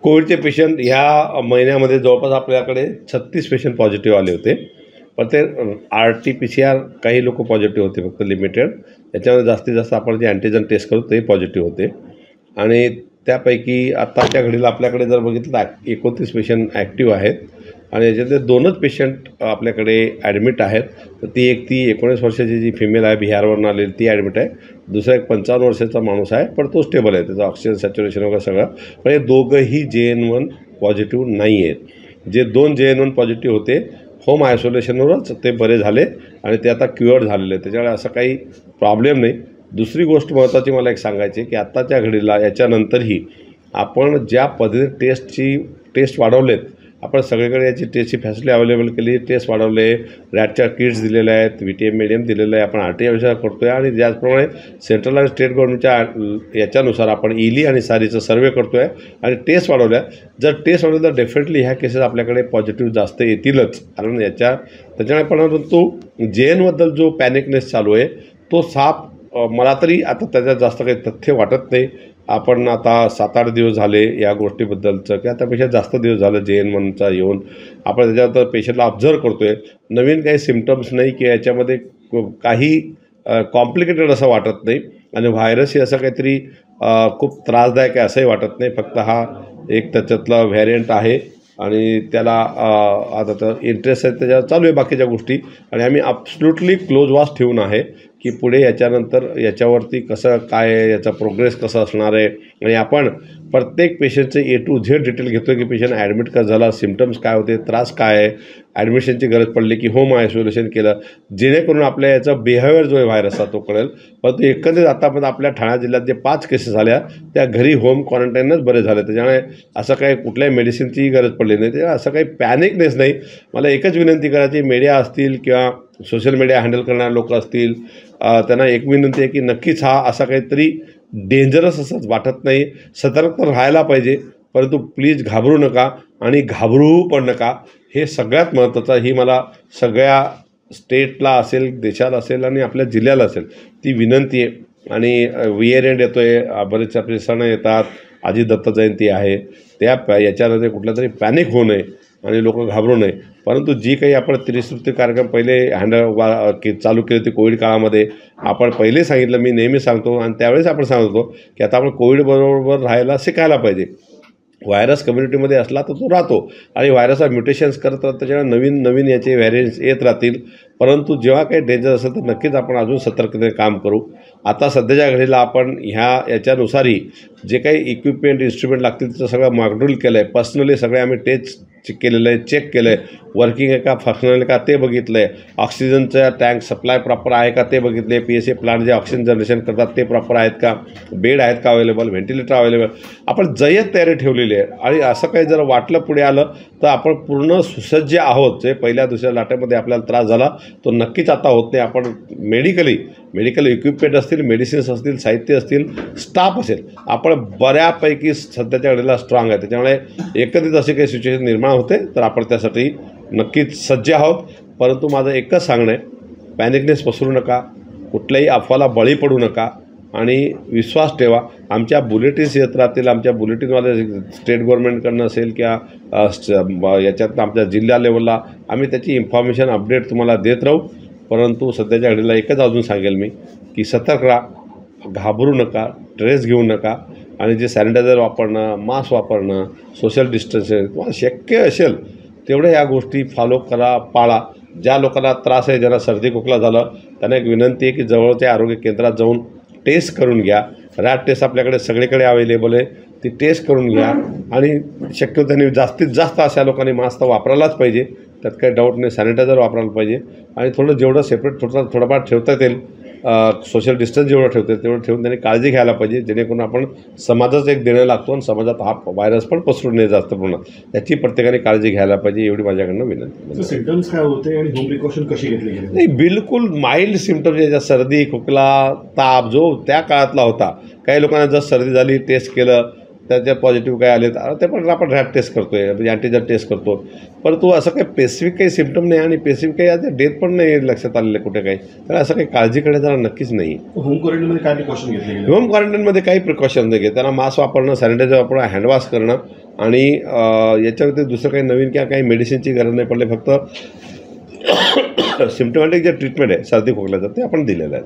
कोविडचे पेशंट ह्या महिन्यामध्ये जवळपास आपल्याकडे 36 पेशंट पॉझिटिव्ह आले होते. पण ते RT-PCR काही लोक पॉझिटिव्ह होते, फक्त लिमिटेड. त्याच्यामध्ये जास्तीत जास्त आपण जे अँटीजन टेस्ट करू ते पॉझिटिव्ह होते. आणि त्यापैकी आत्ताच्या घडीला आपल्याकडे जर बघितलं 29 पेशंट ॲक्टिव्ह आहेत आणि याच्यातले 2च पेशंट आपल्याकडे ॲडमिट आहेत. तर ती 19 वर्षाची जी फिमेल आहे, बिहारवरून आलेली, ती ॲडमिट आहे. दुसरा एक 55 वर्षाचा माणूस आहे, पण तो स्टेबल आहे, त्याचं ऑक्सिजन सॅच्युरेशन वगैरे सगळं. पण हे दोघंही JN1 पॉझिटिव्ह नाही आहेत. जे 2 JN1 पॉझिटिव्ह होते होम आयसोलेशनवरच ते बरे झाले आणि ते आता क्युअर झालेले आहेत. त्याच्यामुळे असं काही प्रॉब्लेम नाही. दुसरी गोष्ट महत्त्वाची मला एक सांगायची की आत्ताच्या घडीला याच्यानंतरही आपण ज्या पद्धतीने टेस्ट वाढवलेत, आपण सगळीकडे याची टेस्टची फॅसिलिटी अवेलेबल केली, टेस्ट वाढवले, रॅटच्या किट्स दिलेल्या आहेत, VTM मीडियम दिलेलं आहे, आपण RT-PCR करतो आहे आणि त्याचप्रमाणे सेंट्रल आणि स्टेट गव्हर्नमेंटच्या याच्यानुसार आपण ELI आणि SARIचं सर्वे करतो आहे आणि टेस्ट वाढवल्या. जर टेस्ट वाढवलं तर डेफिनेटली ह्या केसेस आपल्याकडे पॉझिटिव्ह जास्त येतीलच. कारण त्याच्यामुळे परंतु JN बद्दल जो पॅनिकनेस चालू आहे तो साफ मला तरी आता त्याच्यात जास्त काही तथ्य वाटत नाही. आपण आता 7-8 दिवस झाले या गोष्टीबद्दलचं किंवा त्यापेक्षा जास्त दिवस झालं JN1चा येऊन आपण त्याच्यावर पेशंटला ऑब्झर्व करतो आहे. नवीन काही सिम्पटम्स नाही की याच्यामध्ये काही कॉम्प्लिकेटेड असं वाटत नाही आणि व्हायरस हे असं काहीतरी खूप त्रासदायक आहे असंही वाटत नाही. फक्त हा एक त्याच्यातला व्हॅरियंट आहे आणि त्याला आता तर इंटरेस्ट आहे त्याच्यावर चालू आहे बाकीच्या गोष्टी. आणि आम्ही ॲब्सोल्युटली क्लोज वॉच ठेवून आहे की पुढे याच्यानंतर याच्यावरती कसं काय आहे, याचा प्रोग्रेस कसा असणार आहे. आणि आपण प्रत्येक पेशंटचे A to Z डिटेल घेतो की पेशंट ॲडमिट का झाला, सिम्पटम्स काय होते, त्रास काय आहे, ॲडमिशनची गरज पडली की होम आयसोलेशन केलं, जेणेकरून आपल्या याचा बिहेवियर जो आहे व्हायरसचा तो कळेल. परंतु एकंदरीत आतापर्यंत आपल्या ठाणा जिल्ह्यात जे 5 केसेस झाल्या त्या घरी होम क्वारंटाईनच बरे झाले. त्याच्यामुळे असं काही कुठल्याही मेडिसिनचीही गरज पडली नाही. त्याच्यामुळे असं काही पॅनिकनेस नाही. मला एकच विनंती करायची, मीडिया असतील किंवा सोशल मीडिया हँडल करणारे लोक असतील, त्यांना एक विनंती आहे की नक्कीच हा असा काहीतरी डेंजरस असंच वाटत नाही. सतर्क तर राहायला पाहिजे, परंतु प्लीज घाबरू नका आणि घाबरू पण नका. हे सगळ्यात महत्त्वाचं. ही मला सगळ्या स्टेटला असेल, देशाला असेल आणि आपल्या जिल्ह्याला असेल ती विनंती आहे. आणि इयर एंड येतो आहे, बरेच आपले सण येतात, आजी दत्त जयंती आहे, याच्यामध्ये कुठला तरी पॅनिक होऊ नये आणि लोक घाबरू नये. परंतु जी काही आपण त्रिसूत्री कार्यक्रम पहिले चालू केले होते कोविड काळामध्ये, आपण पहिले सांगितलं, मी नेहमी सांगतो आणि त्यावेळेस आपण सांगतो की आता आपण कोविडबरोबर राहायला शिकायला पाहिजे. व्हायरस कम्युनिटीमध्ये असला तर तो राहतो आणि व्हायरसला म्युटेशन्स करत राहतात, त्याच्यामुळे नवीन याचे व्हॅरियंट्स येत राहतील. परंतु जेव्हा काही डेंजर असेल तर नक्कीच आपण अजून सतर्कतेने काम करू. आता सध्याच्या घडीला आपण याच्यानुसारही जे काही इक्विपमेंट इन्स्ट्रुमेंट लागतील त्याचं सगळं मॉकड्रिल केलं आहे. पर्सनली सगळे आम्ही टेस्ट केलेलं आहे, चेक केलं आहे, वर्किंग आहे का, फंक्शनल आहे का ते बघितलं आहे, ऑक्सिजनचा टँक सप्लाय प्रॉपर आहे का ते बघितले आहे, PSA प्लांट जे ऑक्सिजन जनरेशन करतात ते प्रॉपर आहेत का, बेड आहेत का अवेलेबल, व्हेंटिलेटर अवेलेबल, आपण जय्यत तयारी ठेवलेली आहे. आणि असं काही जर वाटलं पुढे आलं तर आपण पूर्ण सुसज्ज आहोत. जे पहिल्या दुसऱ्या लाटेमध्ये आपल्याला त्रास झाला तो नक्कीच आता होत नाही. आपण मेडिकल इक्विपमेंट असतील, मेडिसिन्स असतील, साहित्य असतील, स्टाफ असेल, आपण बऱ्यापैकी सध्याच्या घडीला स्ट्रॉंग आहे. त्याच्यामुळे एकत्रित अशी काही सिच्युएशन निर्माण होते तर आपण त्यासाठी नक्कीच सज्ज आहोत. परंतु माझं एकच सांगणं आहे, पॅनिकनेस पसरू नका, कुठल्याही अफवाला बळी पडू नका आणि विश्वास ठेवा. आमच्या बुलेटिन्स येत राहतील, आमच्या बुलेटिनवाले स्टेट गव्हर्नमेंटकडनं असेल किंवा याच्यात आमच्या जिल्हा लेवलला आम्ही त्याची इन्फॉर्मेशन अपडेट तुम्हाला देत राहू. परंतु सध्याच्या घडीला एकच अजून सांगेल मी की सतर्क राहा, घाबरू नका, स्ट्रेस घेऊ नका आणि जे सॅनिटायझर वापरणं, मास्क वापरणं, सोशल डिस्टन्सिंग तुम्हाला शक्य असेल तेवढ्या या गोष्टी फॉलो करा, पाळा. ज्या लोकांना त्रास आहे, ज्यांना सर्दी खोकला झालं, त्यांना एक विनंती आहे की जवळच्या आरोग्य केंद्रात जाऊन टेस्ट करून घ्या. रॅट टेस्ट आपल्याकडे सगळीकडे अवेलेबल आहे, ती टेस्ट करून घ्या. आणि शक्यतो त्यांनी जास्तीत जास्त अशा लोकांनी मास्क तर वापरायलाच पाहिजे, त्यात काही डाऊट नाही. सॅनिटायझर वापरायला पाहिजे आणि जेवढं सेपरेट थोडंफार ठेवता येईल, सोशल डिस्टन्स जेवढं ठेवता येईल तेवढं ठेवून त्यांनी काळजी घ्यायला पाहिजे, जेणेकरून आपण समाजाचं एक देणं लागतो आणि समाजात हा व्हायरस पण पसरू नये जास्त प्रमाणात, याची प्रत्येकाने काळजी घ्यायला पाहिजे, एवढी माझ्याकडनं विनंती. सिम्पटम्स काय होते आणि होम प्रिकॉशन कशी घेतली गेली? नाही, बिलकुल माइल्ड सिम्पटम्स, ज्याच्या सर्दी खोकला ताप जो त्या काळातला होता. काही लोकांना जर सर्दी झाली, टेस्ट केलं, त्याच्यात पॉझिटिव्ह काय आले तर ते पण आपण रॅट टेस्ट करतो आहे, म्हणजे अँटीजन टेस्ट करतो. परंतु असं काही स्पेसिफिक काही सिम्पटम नाही आणि स्पेसिफिक काही आता डेट पण नाही लक्षात आलेलं कुठे काही, तर असं काही काळजी करण्याचा नक्कीच नाही. होम क्वारंटाईनमध्ये काय प्रिकॉशन घेतले? होम क्वारंटाईनमध्ये काही प्रिकॉशन नाही घेत. त्यांना मास्क वापरणं, सॅनिटायझर वापरणं, हँडवॉश करणं आणि याच्या व्यतिरिक्त दुसरं काही नवीन किंवा काही मेडिसिनची गरज नाही पडली, फक्त सिम्टमॅटिक जे ट्रीटमेंट आहे सर्दी खोकल्याचं ते आपण दिलेलं आहे.